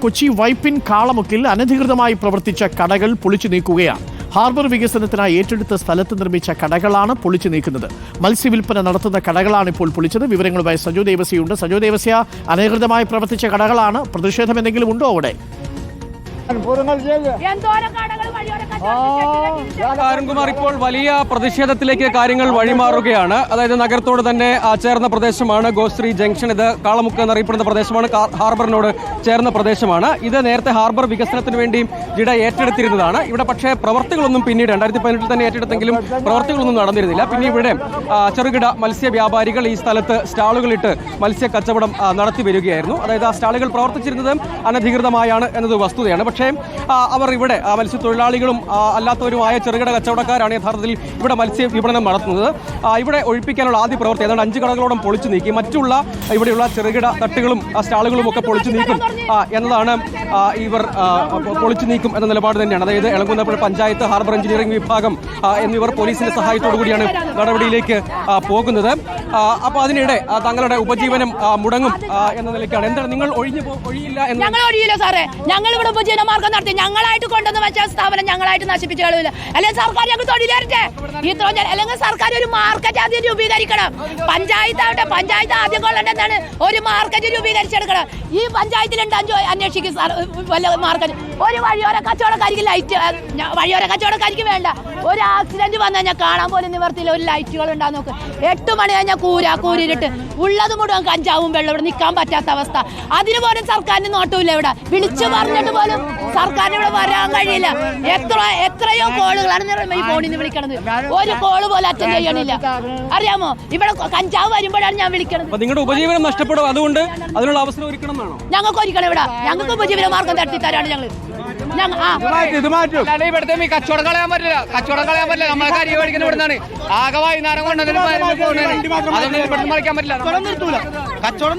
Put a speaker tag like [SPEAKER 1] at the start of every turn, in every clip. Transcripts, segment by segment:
[SPEAKER 1] കൊച്ചി വൈപ്പിൻ കാളമുക്കിൽ അനധികൃതമായി പ്രവർത്തിച്ച കടകൾ പൊളിച്ചു നീക്കുകയാണ്. ഹാർബർ വികസനത്തിനായി ഏറ്റെടുത്ത സ്ഥലത്ത് നിർമ്മിച്ച കടകളാണ് പൊളിച്ചു നീക്കുന്നത്. മത്സ്യവില്പന നടത്തുന്ന കടകളാണ് ഇപ്പോൾ പൊളിച്ചത്. വിവരങ്ങളുമായി സജു ദേവസ്യയുണ്ട്. സജു ദേവസ്യ, അനധികൃതമായി പ്രവർത്തിച്ച കടകളാണ്. പ്രതിഷേധം എന്തെങ്കിലും ഉണ്ടോ അവിടെ?
[SPEAKER 2] അരുൺകുമാർ, ഇപ്പോൾ വലിയ പ്രതിഷേധത്തിലേക്ക് കാര്യങ്ങൾ വഴിമാറുകയാണ്. അതായത് നഗരത്തോട് തന്നെ ചേർന്ന പ്രദേശമാണ് ഗോശ്രീ ജംഗ്ഷൻ. ഇത് കാളമുക്ക് എന്നറിയപ്പെടുന്ന പ്രദേശമാണ്, ഹാർബറിനോട് ചേർന്ന പ്രദേശമാണ്. ഇത് നേരത്തെ ഹാർബർ വികസനത്തിന് വേണ്ടി ജിഡ ഏറ്റെടുത്തിരുന്നതാണ്. ഇവിടെ പക്ഷേ പ്രവർത്തികളൊന്നും പിന്നീട് 2018 തന്നെ ഏറ്റെടുത്തെങ്കിലും പ്രവർത്തികളൊന്നും നടന്നിരുന്നില്ല. പിന്നെ ഇവിടെ ചെറുകിട മത്സ്യ വ്യാപാരികൾ ഈ സ്ഥലത്ത് സ്റ്റാളുകളിട്ട് മത്സ്യ കച്ചവടം നടത്തി വരികയായിരുന്നു. അതായത് ആ സ്റ്റാളുകൾ പ്രവർത്തിച്ചിരുന്നത് അനധികൃതമായാണ് എന്നത് വസ്തുതയാണ്. പക്ഷേ അവർ ഇവിടെ മത്സ്യത്തൊഴിലാളികളും അല്ലാത്തവരുമായ ചെറുകിട കച്ചവടക്കാരാണ് യഥാർത്ഥത്തിൽ ഇവിടെ മത്സ്യ വിപണനം നടത്തുന്നത്. ഇവിടെ ഒഴിപ്പിക്കാനുള്ള ആദ്യ പ്രവൃത്തി ഏതാണ്ട് 5 കടകളോളം പൊളിച്ചു നീക്കി. മറ്റുള്ള ഇവിടെയുള്ള ചെറുകിട തട്ടുകളും സ്റ്റാളുകളും ഒക്കെ പൊളിച്ചു നീക്കും എന്നതാണ് ഇവർ പൊളിച്ചു നീക്കും എന്ന നിലപാട് തന്നെയാണ്. അതായത് എളങ്കുന്നപ്പുഴ പഞ്ചായത്ത്, ഹാർബർ എഞ്ചിനീയറിംഗ് വിഭാഗം എന്നിവർ പോലീസിന്റെ സഹായത്തോടു കൂടിയാണ് നടപടിയിലേക്ക് പോകുന്നത്. അപ്പോൾ അതിനിടെ തങ്ങളുടെ ഉപജീവനം മുടങ്ങും എന്ന നിലയ്ക്കാണ്. എന്താണ് നിങ്ങൾ ഒഴിയില്ല?
[SPEAKER 3] ഞങ്ങൾ ഒഴിയില്ല സാറേ. ഞങ്ങൾ ഇവിടെ ഉപജീവന മാർഗം നടത്തി ഞങ്ങളായിട്ട് കൊണ്ടുവന്ന് വെച്ച സ്ഥാപനം ഞങ്ങളായിട്ട് നശിപ്പിച്ചു കളയില്ല. അല്ലെങ്കിൽ സർക്കാർ ഞങ്ങൾക്ക് തൊഴിലേറട്ടെ. അല്ലെങ്കിൽ സർക്കാർ ഒരു മാർക്കറ്റ് ആദ്യം രൂപീകരിക്കണം. പഞ്ചായത്ത് ആദ്യം കൊള്ളേണ്ടതാണ് ഒരു മാർക്കറ്റ് രൂപീകരിച്ചെടുക്കണം. ഈ പഞ്ചായത്തിലുണ്ട് അന്വേഷിക്കും വല്ല മാർക്കറ്റ്. ഒരു വഴിയോര കച്ചവടക്കാർക്ക് ലൈറ്റ്, വഴിയോര കച്ചവടക്കാർക്ക് വേണ്ട. ഒരു ആക്സിഡന്റ് വന്നു കഴിഞ്ഞാൽ കാണാൻ പോലും നിവർത്തിയില്ല. ഒരു ലൈറ്റുകൾ ഉണ്ടാകും. നോക്ക്, 8 മണി കഴിഞ്ഞാൽ കൂരിട്ട് ഉള്ളത് മുഴുവൻ കഞ്ചാവും വെള്ളം. ഇവിടെ നിൽക്കാൻ പറ്റാത്ത അവസ്ഥ. അതിന് പോലും സർക്കാരിന് നോട്ടമില്ല. ഇവിടെ വിളിച്ചു പറഞ്ഞിട്ട് പോലും സർക്കാരിന് ഇവിടെ വരാൻ കഴിയില്ല. എത്രയോ കോളുകളാണ് ഈ ഫോണിൽ നിന്ന് വിളിക്കണത്. ഒരു കോള് പോലും അറ്റൻഡ് ചെയ്യണില്ല. അറിയാമോ, ഇവിടെ കഞ്ചാവ് വരുമ്പോഴാണ് ഞാൻ വിളിക്കണത്.
[SPEAKER 2] നിങ്ങളുടെ ഉപജീവനം നഷ്ടപ്പെടും. അതുകൊണ്ട് അതിനുള്ള അവസരം ഒരുക്കണം എന്നാണോ?
[SPEAKER 3] ഞങ്ങൾക്ക് ഒരുക്കണം. ഇവിടെ ഞങ്ങൾക്ക് ഉപജീവന മാർഗം തട്ടി തരാണ് ഞങ്ങൾ.
[SPEAKER 4] ഇവിടുത്തെ കച്ചവടം കളയാൻ പറ്റില്ല. നമ്മളെ കരി മേടിക്കുന്ന ഇവിടുന്നാണ്. ആകെ വൈകുന്നേരം കൊണ്ടതിന് മറിക്കാൻ പറ്റില്ല.
[SPEAKER 5] കച്ചവടം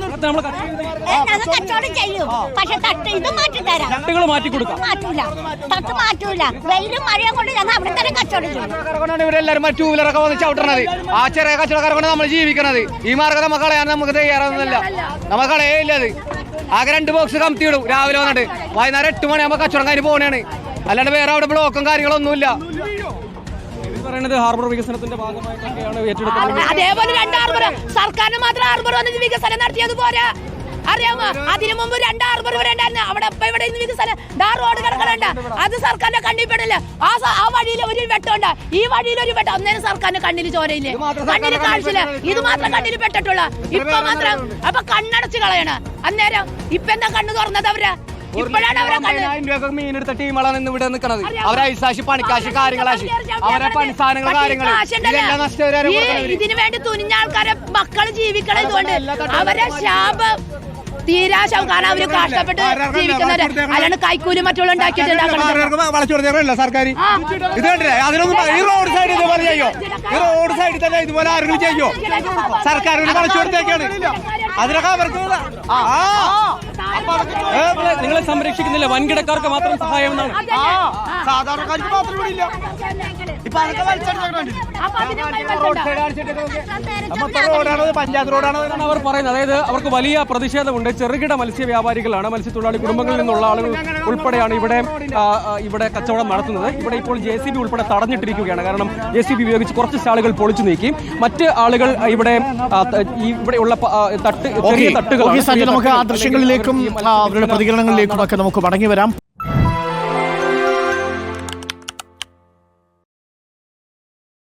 [SPEAKER 5] ചെയ്യും, പക്ഷെ തട്ടുകൾ മാറ്റി കൊടുക്കാം. മാറ്റൂല. വെയിലും മഴയും കൊണ്ട് ഞങ്ങൾ അവിടെ തന്നെ കച്ചവടം ചെയ്യും.
[SPEAKER 4] ഇവരെല്ലാരും 2 വീലറൊക്കെ വന്ന് ചവിട്ടണത്. ആ ചെറിയ കച്ചവടക്കാരെ കൊണ്ട് നമ്മൾ ജീവിക്കണത്. ഈ മാർഗം നമുക്ക് കളയാൻ നമുക്ക് തയ്യാറാവുന്നില്ല. നമുക്ക് കളയയില്ല. അത് ആകെ 2 ബോക്സ് കമത്തി ഇടും രാവിലെ വന്നിട്ട്. വൈകുന്നേരം 8 മണിയാകുമ്പോൾ കച്ചവടം കഴിഞ്ഞ് പോകണേണ്. അല്ലാണ്ട് വേറെ അവിടെ ബ്ലോക്കും കാര്യങ്ങളൊന്നുമില്ല.
[SPEAKER 2] ഹാർബർ വികസനത്തിന്റെ ഭാഗമായിട്ടൊക്കെയാണ് ഏറ്റെടുത്തത്.
[SPEAKER 3] അതേപോലെ 2 ഹാർബർ സർക്കാരിന് മാത്രം ഹാർബർ വന്ന് വികസനം നടത്തിയത് പോരാ. അറിയാമോ, അതിനു മുമ്പ് 2 ഹാർബർ ഇവിടെ ഉണ്ടായിരുന്നു. അവിടെ ഇവിടെ വികസനം റോഡ് കിടക്കണുണ്ട്. അത് സർക്കാരിന്റെ കണ്ണിൽ പെടില്ല. ആ വഴിയിൽ ഒരു വെട്ടമുണ്ട്, ഈ വഴിയിൽ ഒരു വെട്ടം. അന്നേരം സർക്കാരിന് കണ്ണിൽ ചോരയില്ലേ, കണ്ണിന് കാഴ്ചയില്ല. ഇത് മാത്രം കണ്ണിൽ പെട്ടിട്ടുള്ള. ഇപ്പൊ മാത്രം അപ്പൊ കണ്ണടച്ച് കളയണ. അന്നേരം ഇപ്പൊ എന്താ കണ്ണ് തുറന്നത്? ഇപ്പോഴാണ് അവരെ
[SPEAKER 4] മീനെടുത്ത ടീമുകളാണ് ഇന്ന് ഇവിടെ നിൽക്കുന്നത്. അവരെ ഐസാശി, പണിക്കാശി, കാര്യങ്ങളാശി, അവരെ പണിസാധനങ്ങൾ, കാര്യങ്ങൾ
[SPEAKER 3] ഇതിനു വേണ്ടി തുനിഞ്ഞ ആൾക്കാരെ മക്കള് ജീവിക്കണം. ഇതുകൊണ്ട് അവരെ ശാപം തീരാശം കാണാൻ അവര് കഷ്ടപ്പെട്ട് ജീവിക്കുന്നവര്. അല്ലാണ്ട് കൈക്കൂലി മറ്റുള്ള
[SPEAKER 4] ഉണ്ടാക്കിയിട്ടില്ല സർക്കാർ. ഇത് കണ്ടില്ലേ? അതിനൊന്നും ഈ റോഡ് സൈഡ് ഇതുപോലെ ചെയ്യോ? ഈ റോഡ് സൈഡിൽ തന്നെ ഇതുപോലെ ആരെങ്കിലും ചെയ്യോ? സർക്കാരിന് കളിച്ചു കൊടുത്തേക്കാണ്. അതിനൊക്കെ അവർക്ക്
[SPEAKER 2] നിങ്ങളെ സംരക്ഷിക്കുന്നില്ല, വൻകിടക്കാർക്ക് മാത്രം സഹായം എന്നാണ്.
[SPEAKER 4] സാധാരണക്കാർക്ക് മാത്രമേ ഇല്ല. ഇപ്പൊ അതൊക്കെ റോഡാണ്, പഞ്ചായത്ത് റോഡാണ്
[SPEAKER 2] അവർ പറയുന്നത്. അതായത് അവർക്ക് വലിയ പ്രതിഷേധമുണ്ട്. ചെറുകിട മത്സ്യ വ്യാപാരികളാണ്, മത്സ്യത്തൊഴിലാളി കുടുംബങ്ങളിൽ നിന്നുള്ള ആളുകൾ ഉൾപ്പെടെയാണ് ഇവിടെ കച്ചവടം നടത്തുന്നത്. ഇവിടെ ഇപ്പോൾ JCB ഉൾപ്പെടെ തടഞ്ഞിട്ടിരിക്കുകയാണ്. കാരണം JCB ഉപയോഗിച്ച് കുറച്ച് സ്റ്റാളുകൾ പൊളിച്ചു നീക്കി. മറ്റ് ആളുകൾ ഇവിടെയുള്ള ചെറിയ തട്ടുകൾ.
[SPEAKER 1] നമുക്ക് ആ ദൃശ്യങ്ങളിലേക്കും അവരുടെ പ്രതികരണങ്ങളിലേക്കും ഒക്കെ നമുക്ക് മടങ്ങി വരാം.